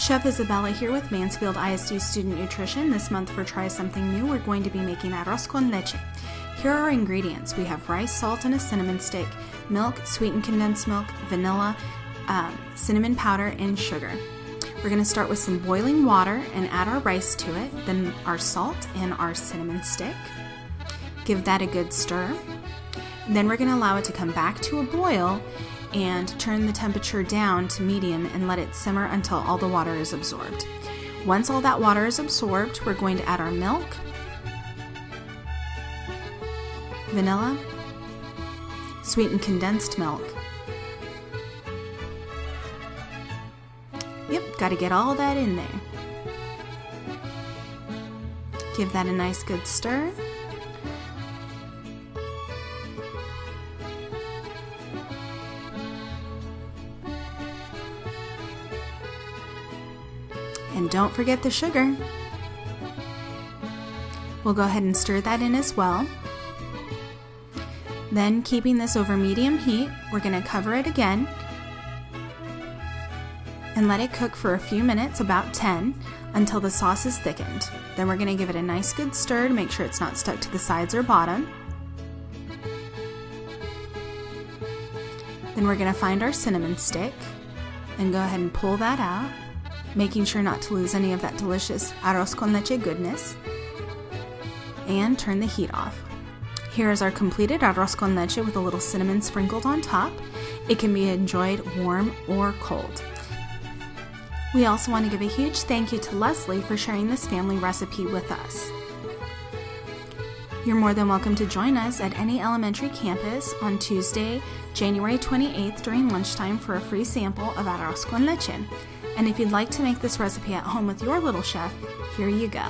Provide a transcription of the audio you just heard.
Chef Isabella here with Mansfield ISD Student Nutrition. This month for Try Something New, we're going to be making arroz con leche. Here are our ingredients. We have rice, salt, and a cinnamon stick, milk, sweetened condensed milk, vanilla, cinnamon powder, and sugar. We're going to start with some boiling water and add our rice to it, then our salt and our cinnamon stick. Give that a good stir. Then we're going to allow it to come back to a boil and turn the temperature down to medium and let it simmer until all the water is absorbed. Once all that water is absorbed, we're going to add our milk, vanilla, sweetened condensed milk. Yep, got to get all that in there. Give that a nice good stir. And don't forget the sugar. We'll go ahead and stir that in as well. Then, keeping this over medium heat, we're going to cover it again and let it cook for a few minutes, about 10, until the sauce is thickened. Then we're going to give it a nice good stir to make sure it's not stuck to the sides or bottom. Then we're going to find our cinnamon stick and go ahead and pull that out, making sure not to lose any of that delicious arroz con leche goodness, and turn the heat off. Here is our completed arroz con leche with a little cinnamon sprinkled on top. It can be enjoyed warm or cold. We also want to give a huge thank you to Leslie for sharing this family recipe with us. You're more than welcome to join us at any elementary campus on Tuesday, January 28th during lunchtime for a free sample of arroz con leche. And if you'd like to make this recipe at home with your little chef, here you go.